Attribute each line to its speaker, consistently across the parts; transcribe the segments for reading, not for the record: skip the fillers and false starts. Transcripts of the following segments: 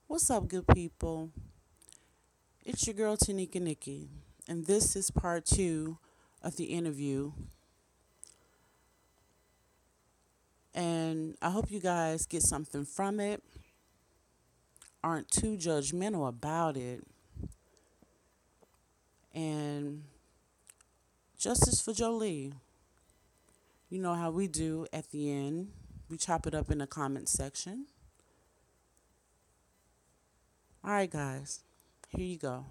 Speaker 1: What's up, good people? It's your girl Tanika Nikki, and this is part two of the interview. And I hope you guys get something from it, aren't too judgmental about it, and justice for Jholie. You know how we do at the end, we chop it up in the comment section. All right, guys, here you go.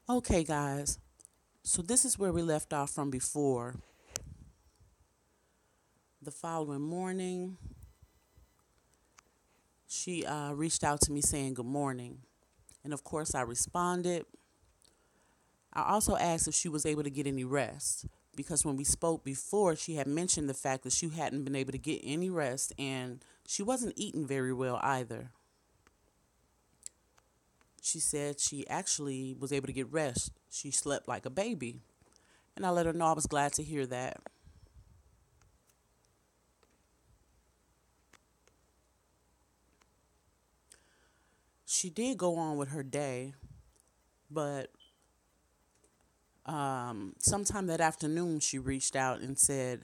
Speaker 1: Okay, guys, so this is where we left off from before. The following morning, she reached out to me saying good morning. And of course, I responded. I also asked if she was able to get any rest because when we spoke before, she had mentioned the fact that she hadn't been able to get any rest and she wasn't eating very well either. She said she actually was able to get rest. She slept like a baby. And I let her know I was glad to hear that. She did go on with her day, but sometime that afternoon, she reached out and said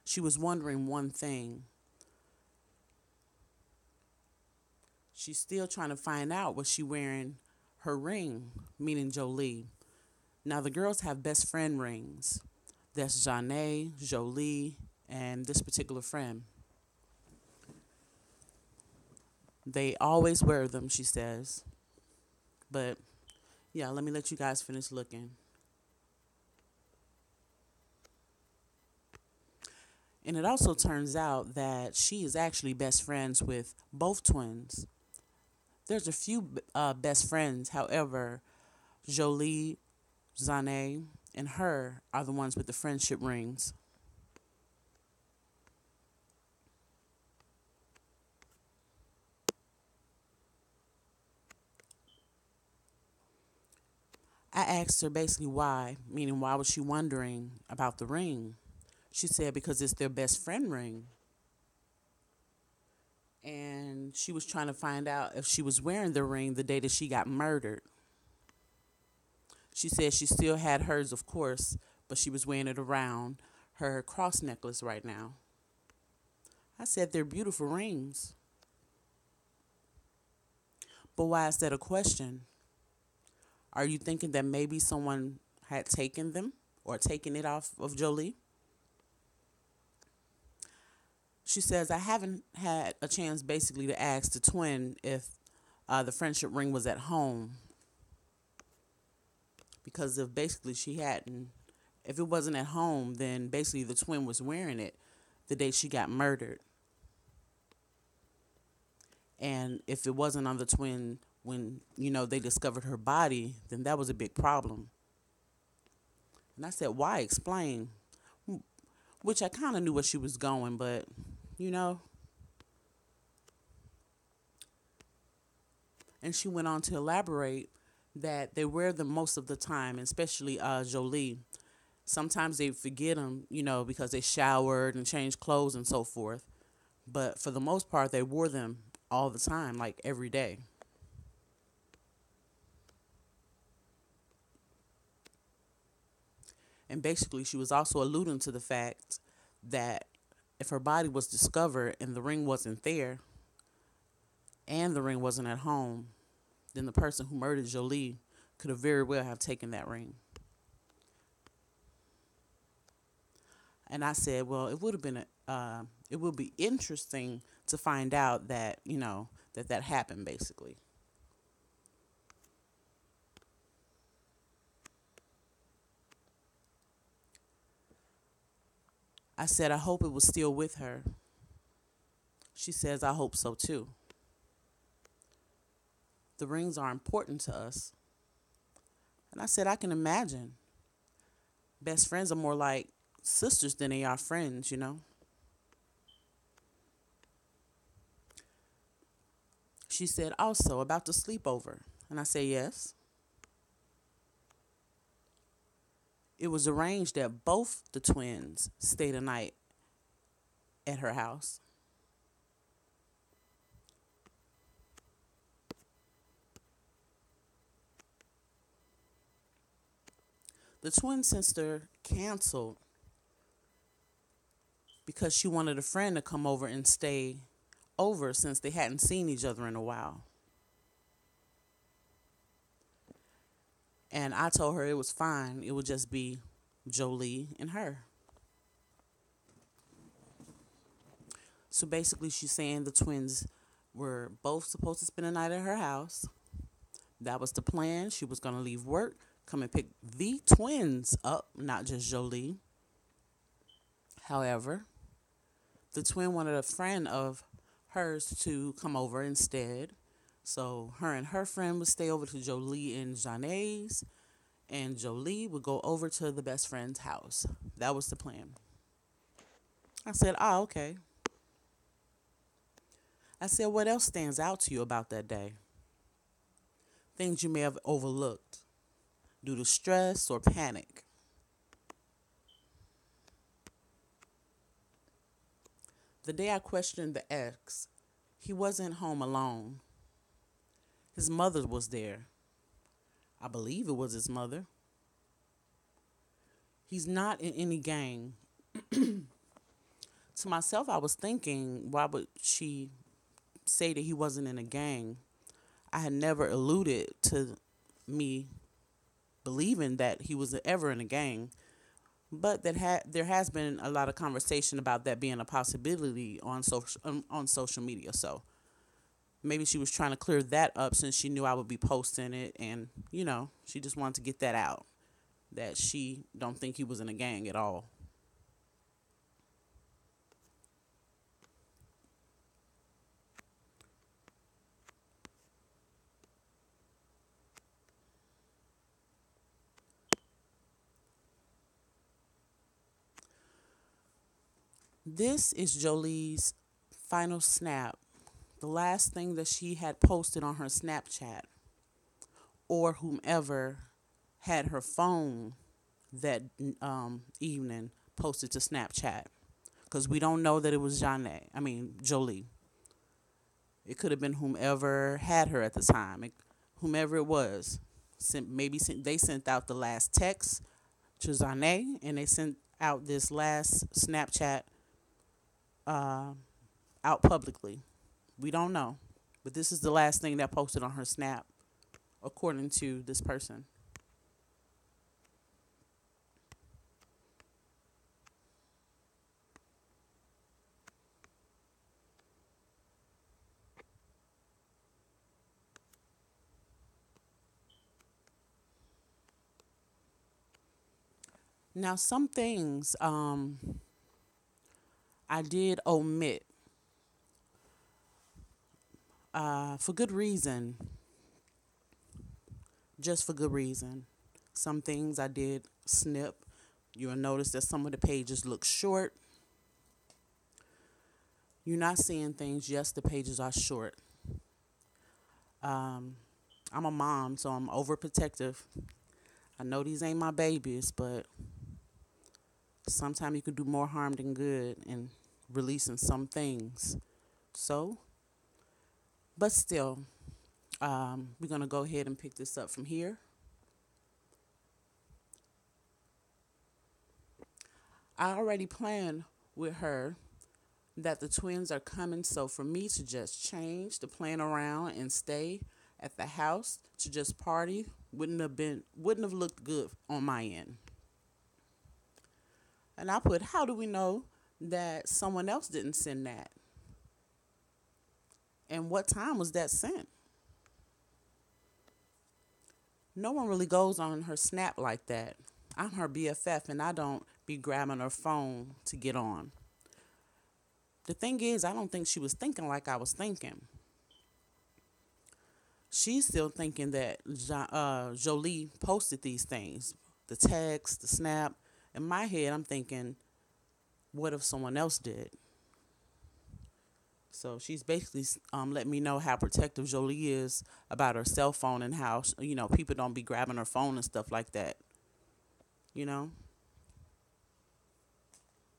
Speaker 1: she was wondering one thing. She's still trying to find out was she wearing her ring, meaning Jholie. Now the girls have best friend rings. That's Janae, Jholie, and this particular friend. They always wear them, she says. But yeah, let me let you guys finish looking. And it also turns out that she is actually best friends with both twins. There's a few best friends, however, Jholie, Zane, and her are the ones with the friendship rings. I asked her basically why, meaning why was she wondering about the ring? She said because it's their best friend ring. And she was trying to find out if she was wearing the ring the day that she got murdered. She said she still had hers, of course, but she was wearing it around her cross necklace right now. I said they're beautiful rings. But why is that a question? Are you thinking that maybe someone had taken them or taken it off of Jholie? She says, I haven't had a chance basically to ask the twin if the friendship ring was at home because if basically she hadn't, if it wasn't at home, then basically the twin was wearing it the day she got murdered. And if it wasn't on the twin when, they discovered her body, then that was a big problem. And I said, why? Explain. Which I kind of knew where she was going, but, you know. And she went on to elaborate that they wear them most of the time, especially Jholie. Sometimes they forget them, because they showered and changed clothes and so forth. But for the most part, they wore them all the time, like every day. And basically, she was also alluding to the fact that if her body was discovered and the ring wasn't there and the ring wasn't at home, then the person who murdered Jholie could have very well have taken that ring. And I said, well, it would have been it would be interesting to find out that that happened basically. I said, I hope it was still with her. She says, I hope so too. The rings are important to us. And I said, I can imagine. Best friends are more like sisters than they are friends. She said, also about the sleepover. And I said, yes. It was arranged that both the twins stay the night at her house. The twin sister canceled because she wanted a friend to come over and stay over since they hadn't seen each other in a while. And I told her it was fine. It would just be Jholie and her. So basically, she's saying the twins were both supposed to spend the night at her house. That was the plan. She was going to leave work, come and pick the twins up, not just Jholie. However, the twin wanted a friend of hers to come over instead. So her and her friend would stay over to Jholie and Janae's, and Jholie would go over to the best friend's house. That was the plan. I said, oh, okay. I said, what else stands out to you about that day? Things you may have overlooked due to stress or panic. The day I questioned the ex, he wasn't home alone. His mother was there. I believe it was his mother. He's not in any gang. To myself, I was thinking, why would she say that he wasn't in a gang? I had never alluded to me believing that he was ever in a gang, but there has been a lot of conversation about that being a possibility on social media. So maybe she was trying to clear that up since she knew I would be posting it, and she just wanted to get that out, that she don't think he was in a gang at all. This is Jolie's final snap, the last thing that she had posted on her Snapchat, or whomever had her phone that evening posted to Snapchat, because we don't know that it was Jholie. It could have been whomever had her at the time, whomever it was. They sent out the last text to Zane, and they sent out this last Snapchat out publicly. We don't know, but this is the last thing that posted on her Snap, according to this person. Now, some things I did omit for good reason, just for good reason. Some things I did snip. You'll notice that some of the pages look short. You're not seeing things, yes, the pages are short. I'm a mom, so I'm overprotective. I know these ain't my babies, but sometimes you could do more harm than good in releasing some things. So, but still, we're going to go ahead and pick this up from here. I already planned with her that the twins are coming, so for me to just change the plan around and stay at the house to just party wouldn't have looked good on my end. And I put, how do we know that someone else didn't send that? And what time was that sent? No one really goes on her Snap like that. I'm her BFF, and I don't be grabbing her phone to get on. The thing is, I don't think she was thinking like I was thinking. She's still thinking that Jholie posted these things, the text, the snap. In my head, I'm thinking, what if someone else did? So she's basically letting me know how protective Jholie is about her cell phone and how, people don't be grabbing her phone and stuff like that. You know?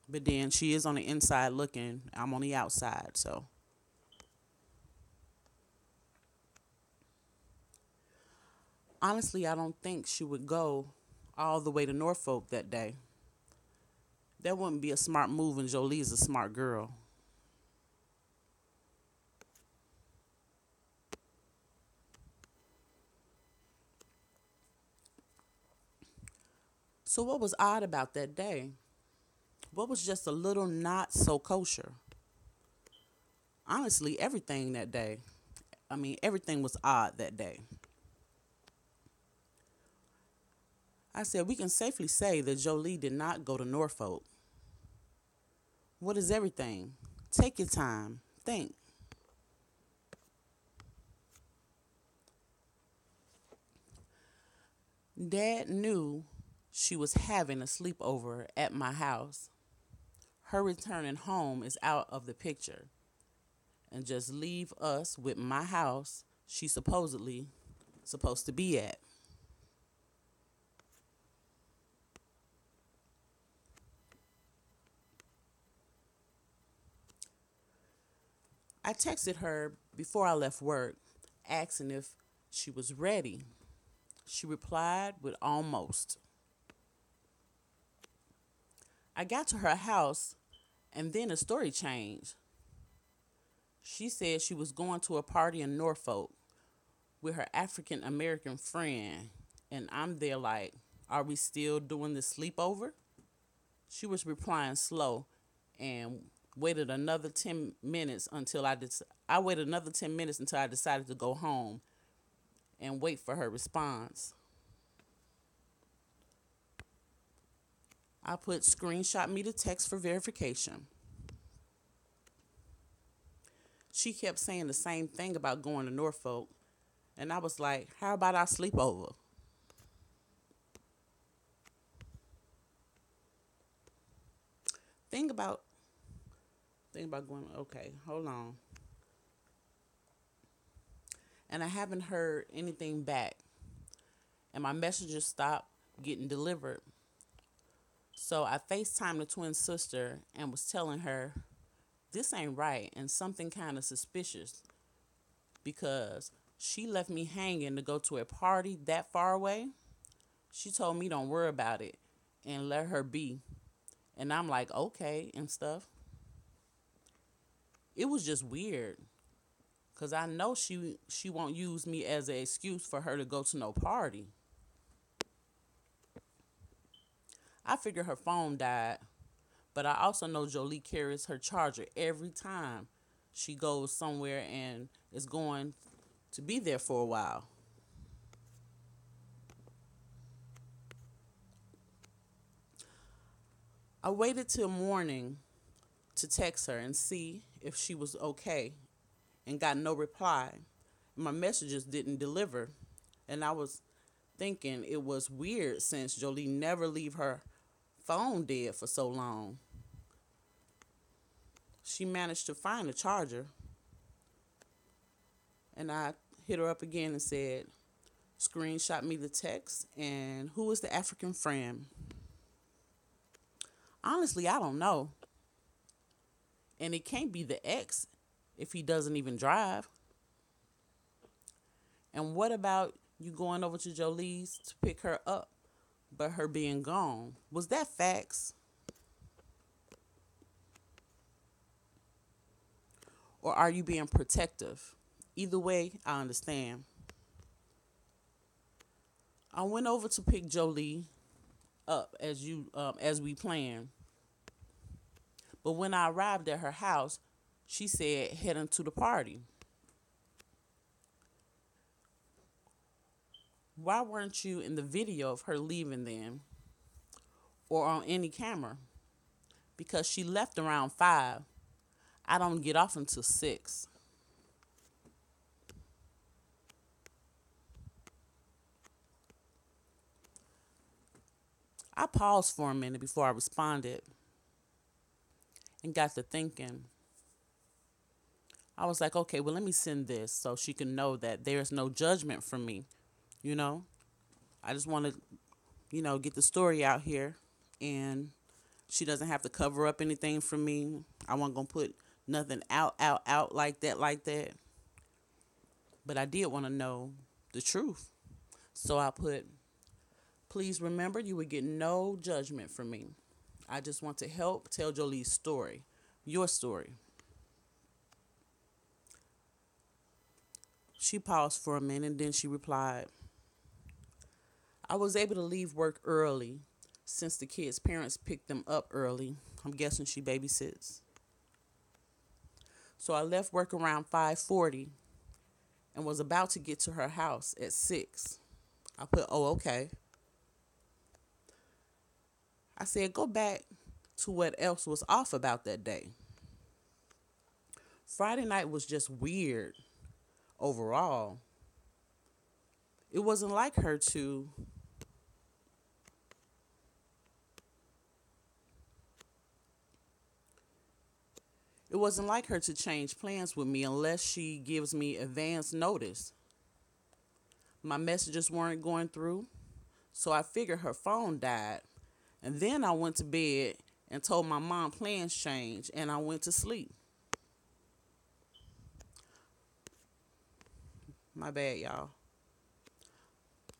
Speaker 1: But then she is on the inside looking. I'm on the outside. So honestly, I don't think she would go all the way to Norfolk that day. That wouldn't be a smart move, and Jolie's a smart girl. So what was odd about that day? What was just a little not so kosher? Honestly, everything that day. I mean, everything was odd that day. I said, we can safely say that Jolie did not go to Norfolk. What is everything? Take your time. Think. Dad knew she was having a sleepover at my house. Her returning home is out of the picture and just leave us with my house she supposedly supposed to be at. I texted her before I left work, asking if she was ready. She replied with almost. I got to her house and then the story changed. She said she was going to a party in Norfolk with her African American friend. And I'm there like, are we still doing the sleepover? She was replying slow and waited another 10 minutes until I waited another 10 minutes until I decided to go home and wait for her response. I put screenshot me the text for verification. She kept saying the same thing about going to Norfolk. And I was like, how about our sleepover? Think about think about going, okay, hold on. And I haven't heard anything back. And my messages stopped getting delivered. So I FaceTimed the twin sister and was telling her, this ain't right and something kind of suspicious because she left me hanging to go to a party that far away. She told me don't worry about it and let her be. And I'm like, okay, and stuff. It was just weird because I know she won't use me as an excuse for her to go to no party. I figure her phone died, but I also know Jolie carries her charger every time she goes somewhere and is going to be there for a while. I waited till morning to text her and see if she was okay and got no reply. My messages didn't deliver, and I was thinking it was weird since Jolie never leave her phone dead for so long. She managed to find the charger, and I hit her up again and said, screenshot me the text, and who is the African friend? Honestly, I don't know. And it can't be the ex if he doesn't even drive. And what about you going over to Jolie's to pick her up, but her being gone? Was that facts? Or are you being protective? Either way, I understand. I went over to pick Jolie up as we planned. But when I arrived at her house, she said heading to the party. Why weren't you in the video of her leaving then or on any camera? Because she left around 5. I don't get off until 6. I paused for a minute before I responded and got to thinking. I was like, okay, well, let me send this so she can know that there's no judgment from me. You know, I just want to, get the story out here. And She doesn't have to cover up anything from me. I wasn't going to put nothing out like that, like that. But I did want to know the truth. So I put, please remember you would get no judgment from me. I just want to help tell Jholie's story, your story. She paused for a minute and then she replied, I was able to leave work early since the kids' parents picked them up early. I'm guessing she babysits. So I left work around 5:40 and was about to get to her house at 6. I put, oh, okay. I said, go back to what else was off about that day. Friday night was just weird overall. It wasn't like her to It wasn't like her to change plans with me unless she gives me advance notice. My messages weren't going through, so I figured her phone died. And then I went to bed and told my mom plans changed, and I went to sleep. My bad, y'all.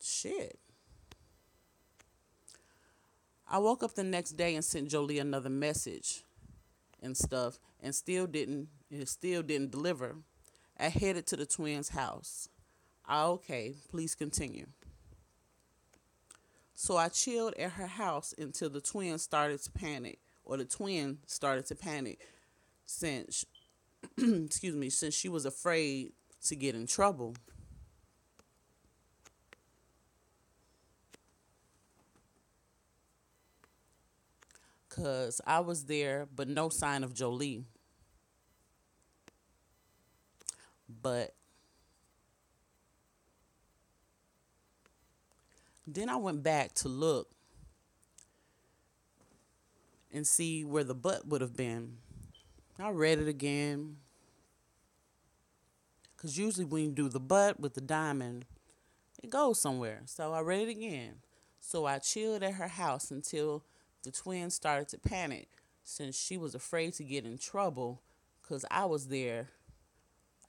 Speaker 1: Shit. I woke up the next day and sent Jholie another message and stuff, and it still didn't deliver. I headed to the twins' house. Okay, please continue. So I chilled at her house until the twins started to panic, or the twin started to panic, since excuse me, since she was afraid to get in trouble. Cause I was there, but no sign of Jholie. But then I went back to look and see where the butt would have been. I read it again. Because usually when you do the butt with the diamond, it goes somewhere. So I read it again. So I chilled at her house until the twins started to panic since she was afraid to get in trouble because I was there.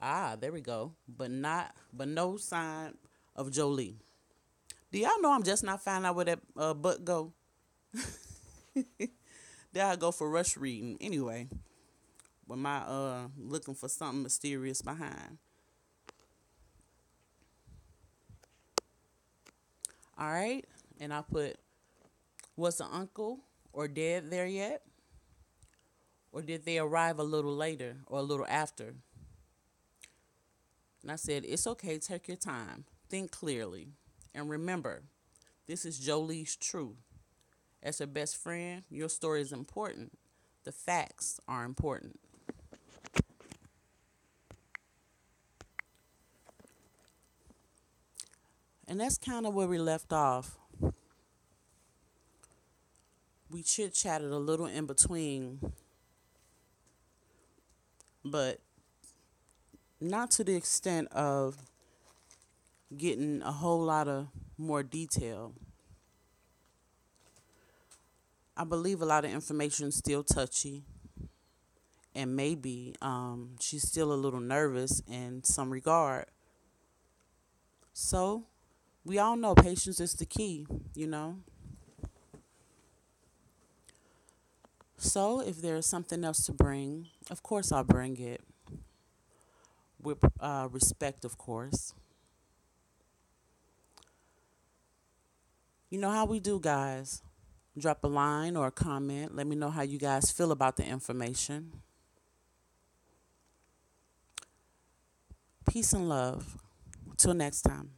Speaker 1: There we go. But no sign of Jholie. Do y'all know I'm just not finding out where that butt go? There I go for rush reading. Anyway, with my looking for something mysterious behind. All right, and I put, was the uncle or dad there yet? Or did they arrive a little later or a little after? And I said, it's okay, take your time. Think clearly. And remember, this is Jholie's truth. As her best friend, your story is important. The facts are important. And that's kind of where we left off. We chit-chatted a little in between, but not to the extent of getting a whole lot of more detail. I believe a lot of information is still touchy, and maybe she's still a little nervous in some regard. So we all know patience is the key, you know. So if there's something else to bring, of course I'll bring it with respect, of course. You know how we do, guys. Drop a line or a comment. Let me know how you guys feel about the information. Peace and love. Till next time.